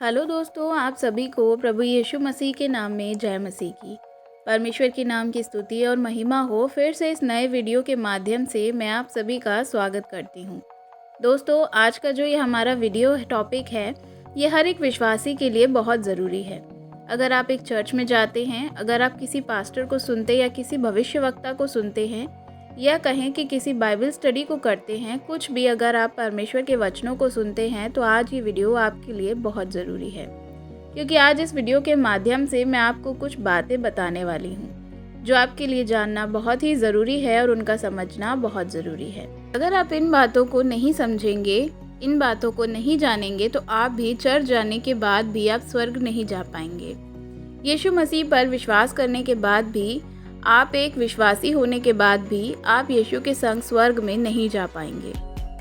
Hello दोस्तों, आप सभी को प्रभु यीशु मसीह के नाम में जय मसीह की। परमेश्वर के नाम की स्तुति और महिमा हो। फिर से इस नए वीडियो के माध्यम से मैं आप सभी का स्वागत करती हूँ। दोस्तों, आज का जो ये हमारा वीडियो टॉपिक है, ये हर एक विश्वासी के लिए बहुत ज़रूरी है। अगर आप एक चर्च में जाते हैं, अगर आप किसी पास्टर को सुनते या किसी भविष्यवक्ता को सुनते हैं, या कहें कि किसी बाइबल स्टडी को करते हैं, कुछ भी अगर आप परमेश्वर के वचनों को सुनते हैं, तो आज ये वीडियो आपके लिए बहुत ज़रूरी है। क्योंकि आज इस वीडियो के माध्यम से मैं आपको कुछ बातें बताने वाली हूँ जो आपके लिए जानना बहुत ही ज़रूरी है और उनका समझना बहुत ज़रूरी है। अगर आप इन बातों को नहीं समझेंगे, इन बातों को नहीं जानेंगे, तो आप भी चर्च जाने के बाद भी आप स्वर्ग नहीं जा पाएंगे। यीशु मसीह पर विश्वास करने के बाद भी, आप एक विश्वासी होने के बाद भी आप यीशु के संग स्वर्ग में नहीं जा पाएंगे।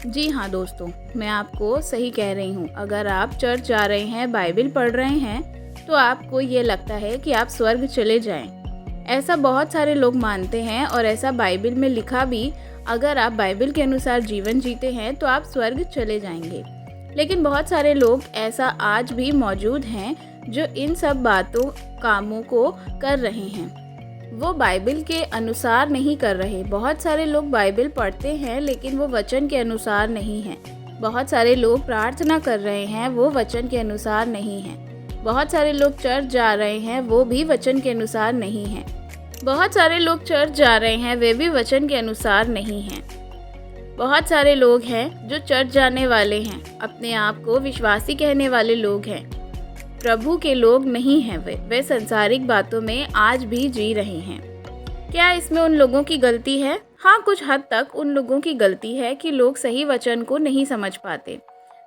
जी हाँ दोस्तों, मैं आपको सही कह रही हूँ। अगर आप चर्च जा रहे हैं, बाइबल पढ़ रहे हैं, तो आपको ये लगता है कि आप स्वर्ग चले जाएं। ऐसा बहुत सारे लोग मानते हैं और ऐसा बाइबल में लिखा भी, अगर आप बाइबल के अनुसार जीवन जीते हैं तो आप स्वर्ग चले जाएंगे। लेकिन बहुत सारे लोग ऐसा आज भी मौजूद हैं जो इन सब बातों, कामों को कर रहे हैं। वो बाइबल के अनुसार नहीं कर रहे। बहुत सारे लोग बाइबल पढ़ते हैं लेकिन वो वचन के अनुसार नहीं है। बहुत सारे लोग प्रार्थना कर रहे हैं, वो वचन के अनुसार नहीं है। बहुत सारे लोग चर्च जा रहे हैं, वो भी वचन के अनुसार नहीं है। बहुत सारे लोग चर्च जा रहे हैं, वे भी वचन के अनुसार नहीं हैं। बहुत सारे लोग हैं जो चर्च जाने वाले हैं, अपने आप को विश्वासी कहने वाले लोग हैं, प्रभु के लोग नहीं हैं। वे संसारिक बातों में आज भी जी रहे हैं। क्या इसमें उन लोगों की गलती है? हाँ, कुछ हद तक उन लोगों की गलती है कि लोग सही वचन को नहीं समझ पाते,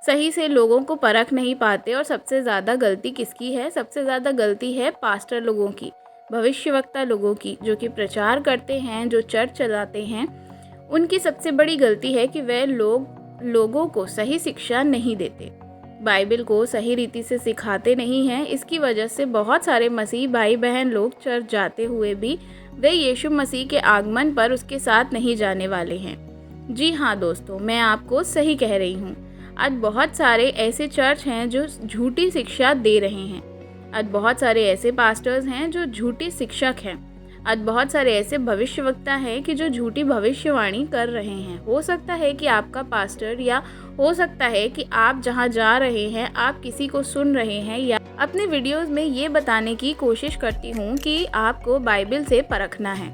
सही से लोगों को परख नहीं पाते। और सबसे ज़्यादा गलती किसकी है? सबसे ज़्यादा गलती है पास्टर लोगों की, भविष्यवक्ता लोगों की, जो कि प्रचार करते हैं, जो चर्च चलाते हैं। उनकी सबसे बड़ी गलती है कि वे लोगों को सही शिक्षा नहीं देते, बाइबल को सही रीति से सिखाते नहीं हैं। इसकी वजह से बहुत सारे मसीह भाई बहन लोग चर्च जाते हुए भी वे यीशु मसीह के आगमन पर उसके साथ नहीं जाने वाले हैं। जी हाँ दोस्तों, मैं आपको सही कह रही हूँ। आज बहुत सारे ऐसे चर्च हैं जो झूठी शिक्षा दे रहे हैं। आज बहुत सारे ऐसे पास्टर्स हैं जो झूठी शिक्षक हैं। आज बहुत सारे ऐसे भविष्यवक्ता हैं कि जो झूठी भविष्यवाणी कर रहे हैं। हो सकता है कि आपका पास्टर, या हो सकता है कि आप जहां जा रहे हैं, आप किसी को सुन रहे हैं, या अपने वीडियोस में ये बताने की कोशिश करती हूँ कि आपको बाइबल से परखना है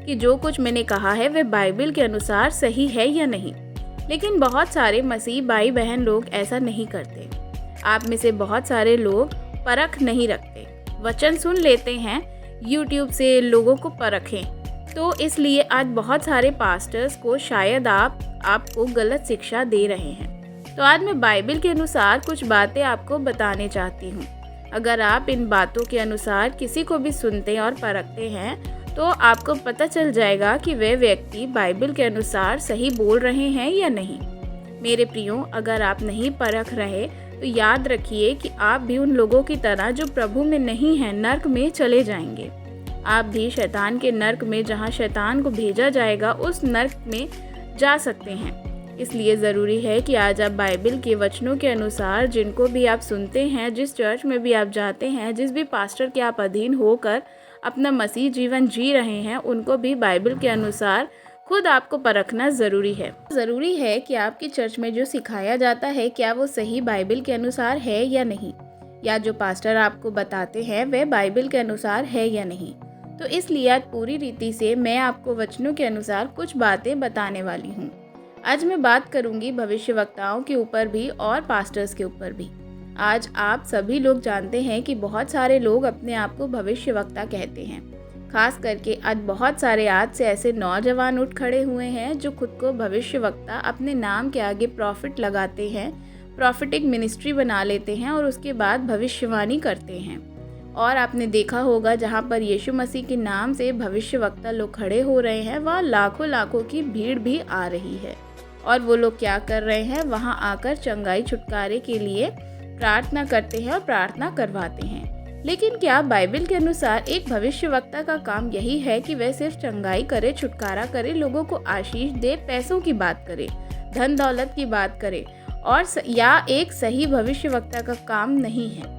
कि जो कुछ मैंने कहा है वह बाइबल के अनुसार सही है या नहीं। लेकिन बहुत सारे मसीह भाई बहन लोग ऐसा नहीं करते। आप में से बहुत सारे लोग परख नहीं रखते, वचन सुन लेते हैं, यूट्यूब से लोगों को परखें। तो इसलिए आज बहुत सारे पास्टर्स को शायद आपको गलत शिक्षा दे रहे हैं। तो आज मैं बाइबल के अनुसार कुछ बातें आपको बताने चाहती हूँ। अगर आप इन बातों के अनुसार किसी को भी सुनते और परखते हैं, तो आपको पता चल जाएगा कि वे व्यक्ति बाइबल के अनुसार सही बोल रहे हैं या नहीं। मेरे प्रियो, अगर आप नहीं परख रहे तो याद रखिए कि आप भी उन लोगों की तरह जो प्रभु में नहीं हैं, नर्क में चले जाएंगे। आप भी शैतान के नर्क में, जहां शैतान को भेजा जाएगा, उस नर्क में जा सकते हैं। इसलिए ज़रूरी है कि आज आप बाइबल के वचनों के अनुसार, जिनको भी आप सुनते हैं, जिस चर्च में भी आप जाते हैं, जिस भी पास्टर के आप अधीन होकर अपना मसीह जीवन जी रहे हैं, उनको भी बाइबल के अनुसार खुद आपको परखना ज़रूरी है। ज़रूरी है कि आपकी चर्च में जो सिखाया जाता है, क्या वो सही बाइबल के अनुसार है या नहीं, या जो पास्टर आपको बताते हैं वह बाइबल के अनुसार है या नहीं। तो इसलिए आज पूरी रीति से मैं आपको वचनों के अनुसार कुछ बातें बताने वाली हूँ। आज मैं बात करूँगी भविष्यवक्ताओं के ऊपर भी और पास्टर्स के ऊपर भी। आज आप सभी लोग जानते हैं कि बहुत सारे लोग अपने आप को भविष्यवक्ता कहते हैं। खास करके आज बहुत सारे आज से ऐसे नौजवान उठ खड़े हुए हैं जो खुद को भविष्यवक्ता, अपने नाम के आगे प्रॉफिट लगाते हैं, प्रॉफिटिक मिनिस्ट्री बना लेते हैं और उसके बाद भविष्यवाणी करते हैं। और आपने देखा होगा, जहाँ पर यीशु मसीह के नाम से भविष्यवक्ता लोग खड़े हो रहे हैं, वहाँ लाखों लाखों की भीड़ भी आ रही है। और वो लोग क्या कर रहे हैं? वहाँ आकर चंगाई छुटकारे के लिए प्रार्थना करते हैं और प्रार्थना करवाते हैं। लेकिन क्या बाइबल के अनुसार एक भविष्यवक्ता का काम यही है कि वह सिर्फ चंगाई करे, छुटकारा करे, लोगों को आशीष दे, पैसों की बात करे, धन दौलत की बात करे या एक सही भविष्यवक्ता का काम नहीं है।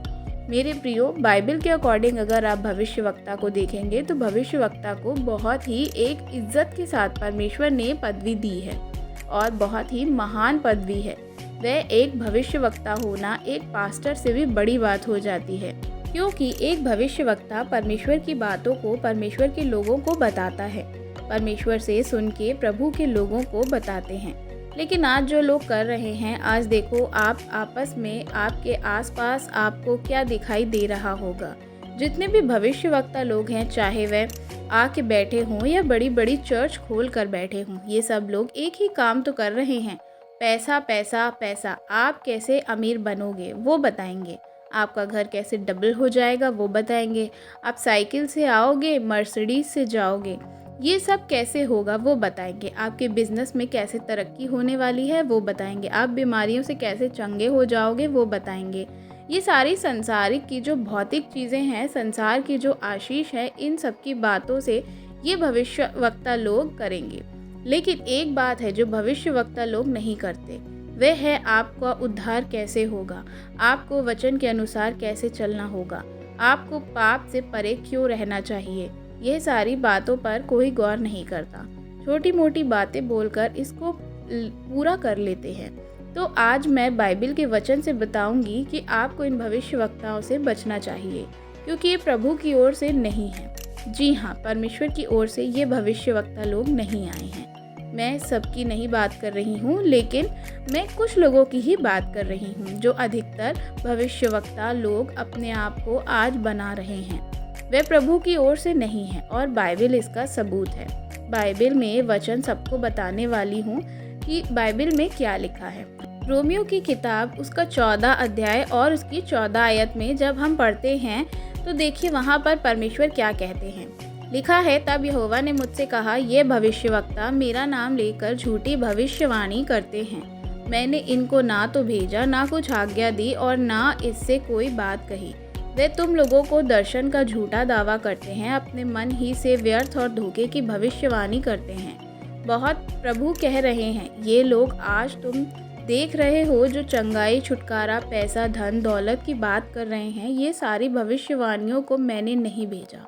मेरे प्रियो, बाइबल के अकॉर्डिंग अगर आप भविष्यवक्ता को देखेंगे तो भविष्यवक्ता को बहुत ही एक इज्जत के साथ परमेश्वर ने पदवी दी है और बहुत ही महान पदवी है। वह एक भविष्यवक्ता होना एक पास्टर से भी बड़ी बात हो जाती है, क्योंकि एक भविष्यवक्ता परमेश्वर की बातों को परमेश्वर के लोगों को बताता है, परमेश्वर से सुन के प्रभु के लोगों को बताते हैं। लेकिन आज जो लोग कर रहे हैं, आज देखो आप आपस में, आपके आसपास आपको क्या दिखाई दे रहा होगा। जितने भी भविष्यवक्ता लोग हैं, चाहे वह आके बैठे हों या बड़ी बड़ी चर्च खोल कर बैठे हों, ये सब लोग एक ही काम तो कर रहे हैं, पैसा पैसा पैसा। आप कैसे अमीर बनोगे वो बताएंगे, आपका घर कैसे डबल हो जाएगा वो बताएंगे, आप साइकिल से आओगे, मर्सिडीज से जाओगे, ये सब कैसे होगा वो बताएंगे, आपके बिजनेस में कैसे तरक्की होने वाली है वो बताएंगे, आप बीमारियों से कैसे चंगे हो जाओगे वो बताएंगे। ये सारी संसारिक की जो भौतिक चीज़ें हैं, संसार की जो आशीष है, इन सब की बातों से ये भविष्यवक्ता लोग करेंगे। लेकिन एक बात है जो भविष्यवक्ता लोग नहीं करते, वह है आपका उद्धार कैसे होगा, आपको वचन के अनुसार कैसे चलना होगा, आपको पाप से परे क्यों रहना चाहिए। यह सारी बातों पर कोई गौर नहीं करता, छोटी मोटी बातें बोलकर इसको पूरा कर लेते हैं। तो आज मैं बाइबल के वचन से बताऊंगी कि आपको इन भविष्यवक्ताओं से बचना चाहिए, क्योंकि ये प्रभु की ओर से नहीं है। जी हाँ, परमेश्वर की ओर से ये भविष्यवक्ता लोग नहीं आए हैं। मैं सबकी नहीं बात कर रही हूँ, लेकिन मैं कुछ लोगों की ही बात कर रही हूँ जो अधिकतर भविष्यवक्ता लोग अपने आप को आज बना रहे हैं। वे प्रभु की ओर से नहीं है और बाइबल इसका सबूत है। बाइबल में वचन सबको बताने वाली हूँ कि बाइबल में क्या लिखा है। रोमियो की किताब उसका 14 अध्याय और उसकी 14 आयत में जब हम पढ़ते हैं तो देखिए वहाँ पर परमेश्वर क्या कहते हैं। लिखा है, तब यहोवा ने मुझसे कहा, ये भविष्यवक्ता मेरा नाम लेकर झूठी भविष्यवाणी करते हैं। मैंने इनको ना तो भेजा, ना कुछ आज्ञा दी और ना इससे कोई बात कही। वे तुम लोगों को दर्शन का झूठा दावा करते हैं, अपने मन ही से व्यर्थ और धोखे की भविष्यवाणी करते हैं। बहुत प्रभु कह रहे हैं, ये लोग आज तुम देख रहे हो जो चंगाई, छुटकारा, पैसा, धन दौलत की बात कर रहे हैं, ये सारी भविष्यवाणियों को मैंने नहीं भेजा।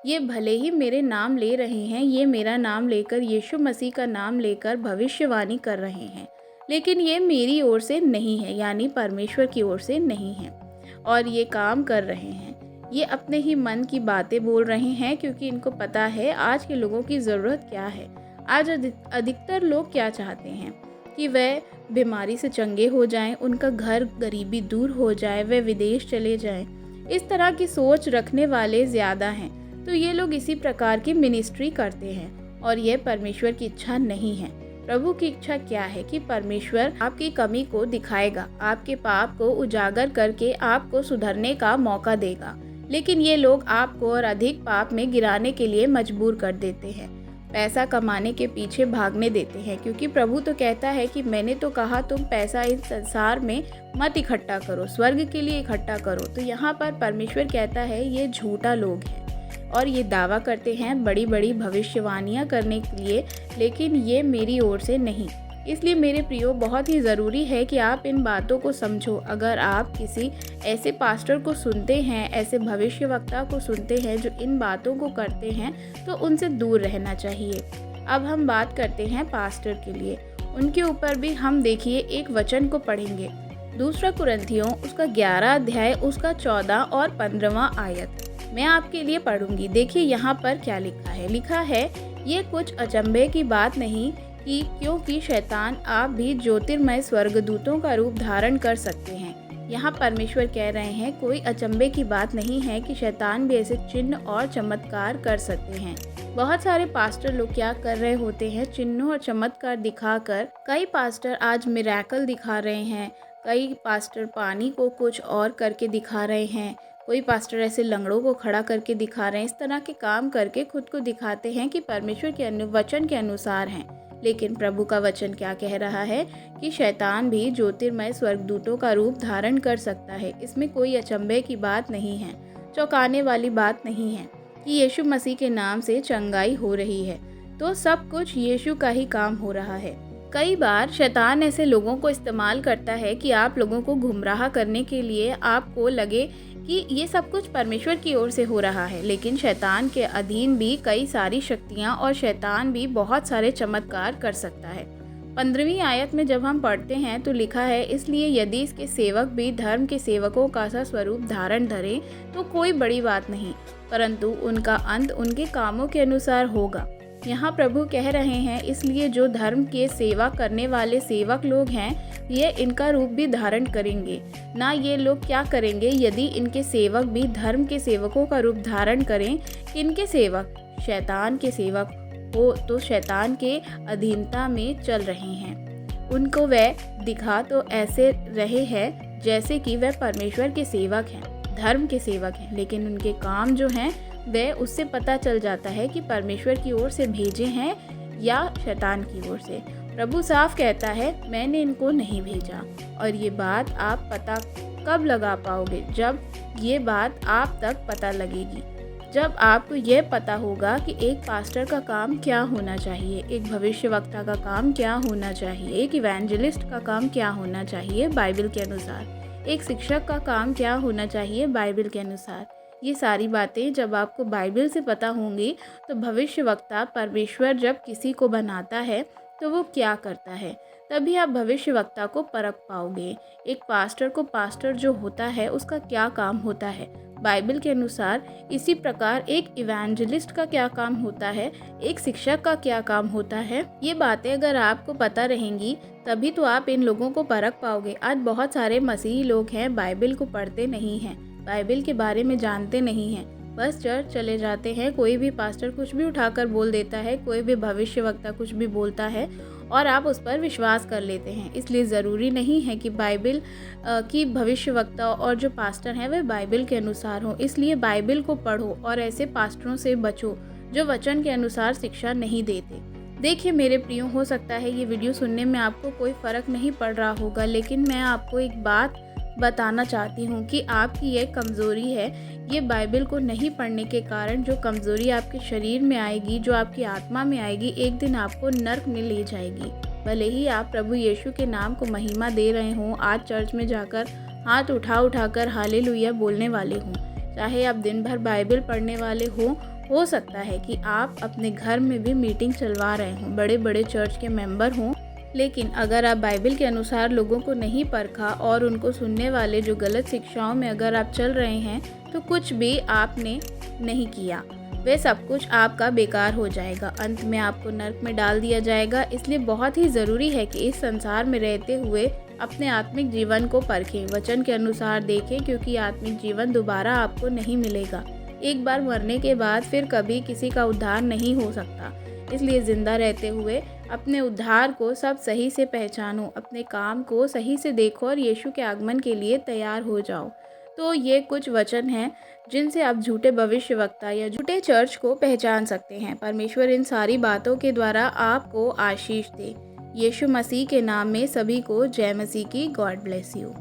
ये भले ही मेरे नाम ले रहे हैं, ये मेरा नाम लेकर, यीशु मसीह का नाम लेकर भविष्यवाणी कर रहे हैं, लेकिन ये मेरी ओर से नहीं है, यानी परमेश्वर की ओर से नहीं है। और ये काम कर रहे हैं, ये अपने ही मन की बातें बोल रहे हैं, क्योंकि इनको पता है आज के लोगों की ज़रूरत क्या है। आज अधिकतर लोग क्या चाहते हैं कि वह बीमारी से चंगे हो जाएं, उनका घर गरीबी दूर हो जाए, वह विदेश चले जाएं। इस तरह की सोच रखने वाले ज़्यादा हैं। तो ये लोग इसी प्रकार की मिनिस्ट्री करते हैं और यह परमेश्वर की इच्छा नहीं है। प्रभु की इच्छा क्या है कि परमेश्वर आपकी कमी को दिखाएगा, आपके पाप को उजागर करके आपको सुधरने का मौका देगा। लेकिन ये लोग आपको और अधिक पाप में गिराने के लिए मजबूर कर देते हैं, पैसा कमाने के पीछे भागने देते हैं, क्योंकि प्रभु तो कहता है कि मैंने तो कहा तुम पैसा इस संसार में मत इकट्ठा करो, स्वर्ग के लिए इकट्ठा करो। तो यहाँ पर परमेश्वर कहता है ये झूठा लोग हैं और ये दावा करते हैं बड़ी बड़ी भविष्यवाणियाँ करने के लिए, लेकिन ये मेरी ओर से नहीं। इसलिए मेरे प्रियो, बहुत ही ज़रूरी है कि आप इन बातों को समझो। अगर आप किसी ऐसे पास्टर को सुनते हैं, ऐसे भविष्यवक्ता को सुनते हैं जो इन बातों को करते हैं, तो उनसे दूर रहना चाहिए। अब हम बात करते हैं पास्टर के लिए, उनके ऊपर भी हम देखिए एक वचन को पढ़ेंगे, 2 कुरिन्थियों उसका 11 अध्याय उसका 14 और 15वां आयत मैं आपके लिए पढ़ूंगी। देखिए यहाँ पर क्या लिखा है। लिखा है, ये कुछ अचंभे की बात नहीं कि क्योंकि शैतान आप भी ज्योतिर्मय स्वर्गदूतों का रूप धारण कर सकते हैं। यहाँ परमेश्वर कह रहे हैं कोई अचंभे की बात नहीं है कि शैतान भी ऐसे चिन्ह और चमत्कार कर सकते हैं। बहुत सारे पास्टर लोग क्या कर रहे होते हैं, चिन्हों और चमत्कार दिखाकर। कई पास्टर आज मिरेकल दिखा रहे हैं, कई पास्टर पानी को कुछ और करके दिखा रहे हैं, कोई पास्टर ऐसे लंगड़ों को खड़ा करके दिखा रहे हैं। इस तरह के काम करके खुद को दिखाते हैं कि परमेश्वर के वचन के अनुसार हैं। लेकिन प्रभु का वचन क्या कह रहा है कि शैतान भी ज्योतिर्मय स्वर्गदूतों का रूप धारण कर सकता है। इसमें कोई अचंभे की बात नहीं है, चौंकाने वाली बात नहीं है कि यीशु मसीह के नाम से चंगाई हो रही है तो सब कुछ यीशु का ही काम हो रहा है। कई बार शैतान ऐसे लोगों को इस्तेमाल करता है कि आप लोगों को गुमराह करने के लिए आपको लगे कि ये सब कुछ परमेश्वर की ओर से हो रहा है, लेकिन शैतान के अधीन भी कई सारी शक्तियाँ और शैतान भी बहुत सारे चमत्कार कर सकता है। 15वीं आयत में जब हम पढ़ते हैं तो लिखा है, इसलिए यदि इसके सेवक भी धर्म के सेवकों का सा स्वरूप धारण धरें तो कोई बड़ी बात नहीं, परंतु उनका अंत उनके कामों के अनुसार होगा। यहाँ प्रभु कह रहे हैं, इसलिए जो धर्म के सेवा करने वाले सेवक लोग हैं ये इनका रूप भी धारण करेंगे। ना ये लोग क्या करेंगे, यदि इनके सेवक भी धर्म के सेवकों का रूप धारण करें। किनके सेवक? शैतान के सेवक हो तो शैतान के अधीनता में चल रहे हैं। उनको वह दिखा तो ऐसे रहे हैं जैसे कि वह परमेश्वर के सेवक हैं, धर्म के सेवक हैं, लेकिन उनके काम जो हैं वह उससे पता चल जाता है कि परमेश्वर की ओर से भेजे हैं या शैतान की ओर से। प्रभु साफ कहता है, मैंने इनको नहीं भेजा। और ये बात आप पता कब लगा पाओगे? जब ये बात आप तक पता लगेगी, जब आपको यह पता होगा कि एक पास्टर का काम क्या होना चाहिए, एक भविष्यवक्ता का काम क्या होना चाहिए, एक इवेंजलिस्ट का काम क्या होना चाहिए बाइबल के अनुसार, एक शिक्षक का काम क्या होना चाहिए बाइबल के अनुसार। ये सारी बातें जब आपको बाइबल से पता होंगी तो भविष्यवक्ता, परमेश्वर जब किसी को बनाता है तो वो क्या करता है, तभी आप भविष्यवक्ता को परख पाओगे। एक पास्टर को पास्टर जो होता है उसका क्या काम होता है बाइबल के अनुसार, इसी प्रकार एक इवेंजलिस्ट का क्या काम होता है, एक शिक्षक का क्या काम होता है। ये बातें अगर आपको पता रहेंगी तभी तो आप इन लोगों को परख पाओगे। आज बहुत सारे मसीही लोग हैं, बाइबल को पढ़ते नहीं हैं, बाइबल के बारे में जानते नहीं हैं, बस चर्च चले जाते हैं, कोई भी पास्टर कुछ भी उठाकर बोल देता है, कोई भी भविष्यवक्ता कुछ भी बोलता है और आप उस पर विश्वास कर लेते हैं। इसलिए ज़रूरी नहीं है कि बाइबल की भविष्यवक्ता और जो पास्टर हैं वे बाइबल के अनुसार हों। इसलिए बाइबल को पढ़ो और ऐसे पास्टरों से बचो जो वचन के अनुसार शिक्षा नहीं देते। देखिए मेरे प्रियो, हो सकता है ये वीडियो सुनने में आपको कोई फ़र्क नहीं पड़ रहा होगा, लेकिन मैं आपको एक बात बताना चाहती हूँ कि आपकी ये कमज़ोरी है, ये बाइबल को नहीं पढ़ने के कारण जो कमज़ोरी आपके शरीर में आएगी, जो आपकी आत्मा में आएगी, एक दिन आपको नर्क में ले जाएगी। भले ही आप प्रभु यीशु के नाम को महिमा दे रहे हों, आज चर्च में जाकर हाथ उठाकर हालेलुया बोलने वाले हों, चाहे आप दिन भर बाइबल पढ़ने वाले हो सकता है कि आप अपने घर में भी मीटिंग चलवा रहे हों, बड़े बड़े चर्च के मेंबर हों, लेकिन अगर आप बाइबल के अनुसार लोगों को नहीं परखा और उनको सुनने वाले जो गलत शिक्षाओं में अगर आप चल रहे हैं तो कुछ भी आपने नहीं किया, वह सब कुछ आपका बेकार हो जाएगा, अंत में आपको नर्क में डाल दिया जाएगा। इसलिए बहुत ही ज़रूरी है कि इस संसार में रहते हुए अपने आत्मिक जीवन को परखें, वचन के अनुसार देखें, क्योंकि आत्मिक जीवन दोबारा आपको नहीं मिलेगा। एक बार मरने के बाद फिर कभी किसी का उद्धार नहीं हो सकता। इसलिए ज़िंदा रहते हुए अपने उद्धार को सब सही से पहचानो, अपने काम को सही से देखो और यीशु के आगमन के लिए तैयार हो जाओ। तो ये कुछ वचन हैं जिनसे आप झूठे भविष्यवक्ता या झूठे चर्च को पहचान सकते हैं। परमेश्वर इन सारी बातों के द्वारा आपको आशीष दे। यीशु मसीह के नाम में सभी को जय मसीह की। God bless you.